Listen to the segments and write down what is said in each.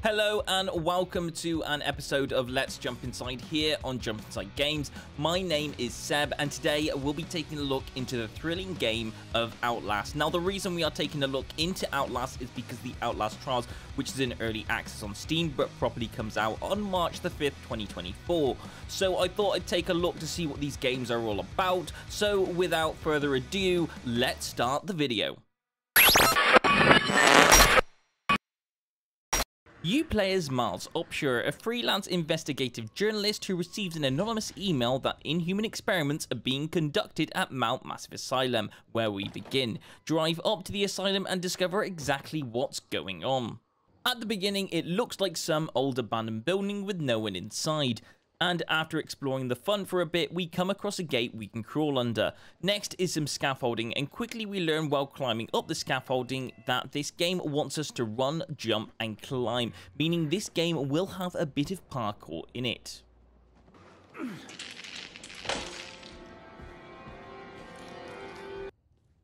Hello and welcome to an episode of Let's Jump Inside here on JumpInsideGames. My name is Seb and today we'll be taking a look into the thrilling game of Outlast. Now the reason we are taking a look into Outlast is because the Outlast Trials, which is in early access on Steam but properly comes out on March the 5th, 2024. So I thought I'd take a look to see what these games are all about. So without further ado, let's start the video. You play as Miles Upshur, a freelance investigative journalist who receives an anonymous email that inhuman experiments are being conducted at Mount Massive Asylum, where we begin. Drive up to the asylum and discover exactly what's going on. At the beginning, it looks like some old abandoned building with no one inside. And after exploring the front for a bit, we come across a gate we can crawl under. Next is some scaffolding, and quickly we learn while climbing up the scaffolding that this game wants us to run, jump and climb, meaning this game will have a bit of parkour in it.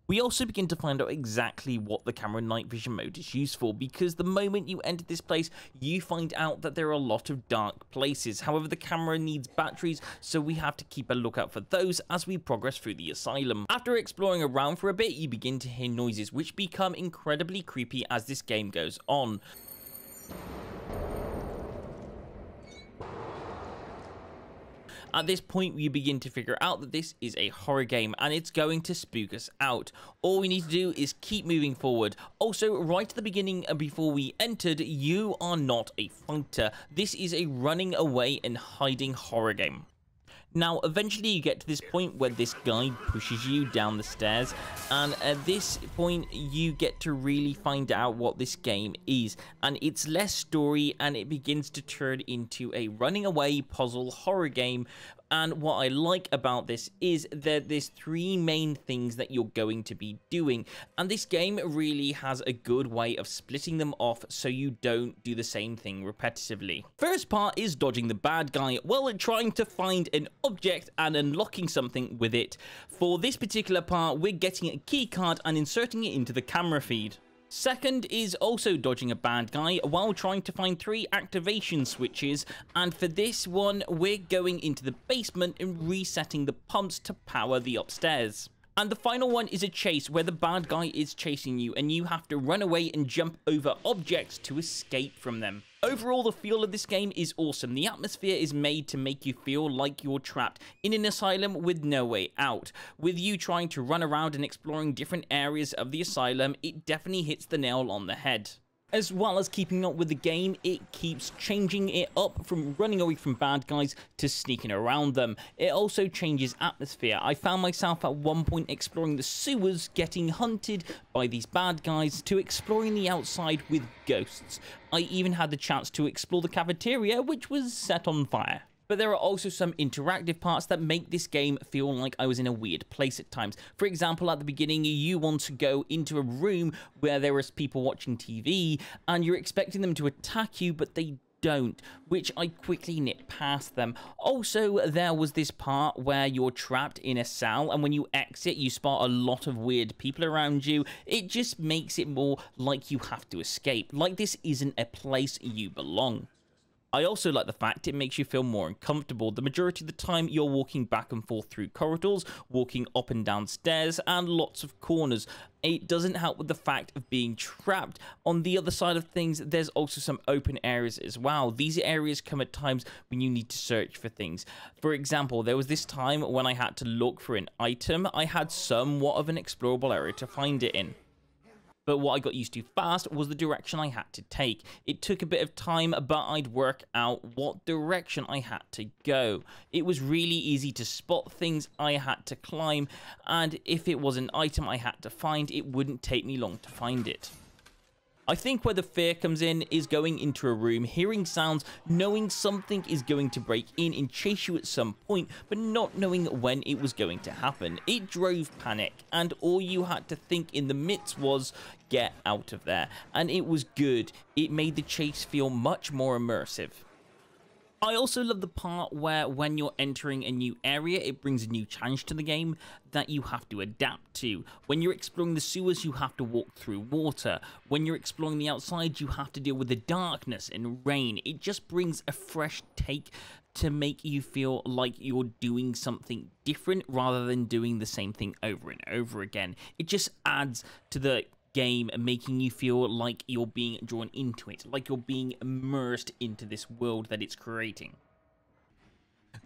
We also begin to find out exactly what the camera night vision mode is used for, because the moment you enter this place, you find out that there are a lot of dark places. However, the camera needs batteries, so we have to keep a lookout for those as we progress through the asylum. After exploring around for a bit, you begin to hear noises which become incredibly creepy as this game goes on. At this point, you begin to figure out that this is a horror game and it's going to spook us out. All we need to do is keep moving forward. Also, right at the beginning before we entered, you are not a fighter. This is a running away and hiding horror game. Now, eventually you get to this point where this guy pushes you down the stairs, and at this point you get to really find out what this game is, and it's less story and it begins to turn into a running away puzzle horror game. And what I like about this is that there's three main things that you're going to be doing, and this game really has a good way of splitting them off so you don't do the same thing repetitively. First part is dodging the bad guy while trying to find an object and unlocking something with it. For this particular part, we're getting a key card and inserting it into the camera feed. Second is also dodging a bad guy while trying to find 3 activation switches, and for this one we're going into the basement and resetting the pumps to power the upstairs. And the final one is a chase where the bad guy is chasing you and you have to run away and jump over objects to escape from them. Overall, the feel of this game is awesome. The atmosphere is made to make you feel like you're trapped in an asylum with no way out. With you trying to run around and exploring different areas of the asylum, it definitely hits the nail on the head. As well as keeping up with the game, it keeps changing it up from running away from bad guys to sneaking around them. It also changes atmosphere. I found myself at one point exploring the sewers, getting hunted by these bad guys, to exploring the outside with ghosts. I even had the chance to explore the cafeteria, which was set on fire. But there are also some interactive parts that make this game feel like I was in a weird place at times. For example, at the beginning, you want to go into a room where there is people watching TV, and you're expecting them to attack you, but they don't, which I quickly nip past them. Also, there was this part where you're trapped in a cell, and when you exit, you spot a lot of weird people around you. It just makes it more like you have to escape, like this isn't a place you belong. I also like the fact it makes you feel more uncomfortable. The majority of the time you're walking back and forth through corridors, walking up and down stairs, and lots of corners. It doesn't help with the fact of being trapped. On the other side of things, there's also some open areas as well. These areas come at times when you need to search for things. For example, there was this time when I had to look for an item. I had somewhat of an explorable area to find it in. But what I got used to fast was the direction I had to take. It took a bit of time, but I'd work out what direction I had to go. It was really easy to spot things I had to climb, and if it was an item I had to find, it wouldn't take me long to find it. I think where the fear comes in is going into a room, hearing sounds, knowing something is going to break in and chase you at some point, but not knowing when it was going to happen. It drove panic, and all you had to think in the midst was, get out of there. And it was good. It made the chase feel much more immersive. I also love the part where when you're entering a new area, it brings a new challenge to the game that you have to adapt to. When you're exploring the sewers, you have to walk through water. When you're exploring the outside, you have to deal with the darkness and rain. It just brings a fresh take to make you feel like you're doing something different rather than doing the same thing over and over again. It just adds to the game, making you feel like you're being drawn into it, like you're being immersed into this world that it's creating.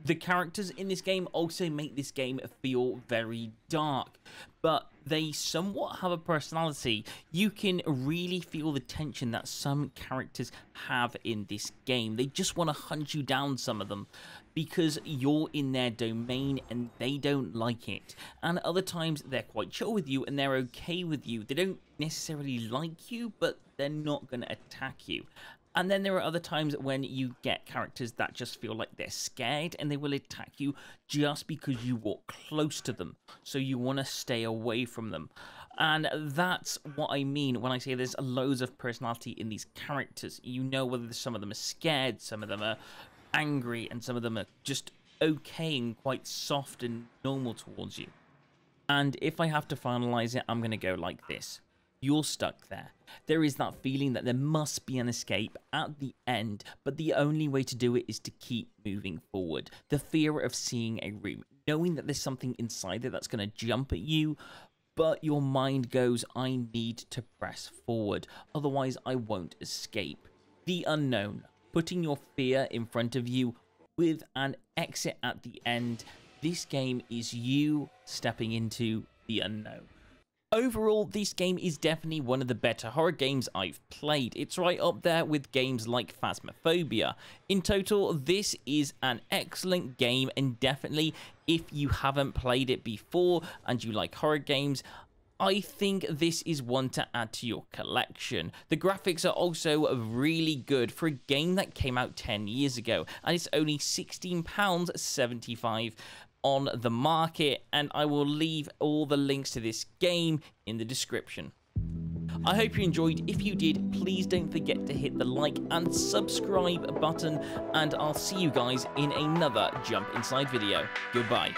The characters in this game also make this game feel very dark, but they somewhat have a personality. You can really feel the tension that some characters have in this game. They just want to hunt you down, some of them, because you're in their domain and they don't like it. And other times they're quite chill with you and they're okay with you. They don't necessarily like you, but they're not going to attack you. And then there are other times when you get characters that just feel like they're scared and they will attack you just because you walk close to them. So you want to stay away from them. And that's what I mean when I say there's loads of personality in these characters. You know whether some of them are scared, some of them are angry, and some of them are just okay and quite soft and normal towards you. And if I have to finalize it, I'm going to go like this. You're stuck there. There is that feeling that there must be an escape at the end, but the only way to do it is to keep moving forward. The fear of seeing a room, knowing that there's something inside there that's going to jump at you, but your mind goes, I need to press forward, otherwise I won't escape. The unknown, putting your fear in front of you with an exit at the end. This game is you stepping into the unknown. Overall, this game is definitely one of the better horror games I've played. It's right up there with games like Phasmophobia. In total, this is an excellent game, and definitely if you haven't played it before and you like horror games, I think this is one to add to your collection. The graphics are also really good for a game that came out 10 years ago, and it's only £16.75 on the market, and I will leave all the links to this game in the description. I hope you enjoyed. If you did, please don't forget to hit the like and subscribe button, and I'll see you guys in another Jump Inside video. Goodbye.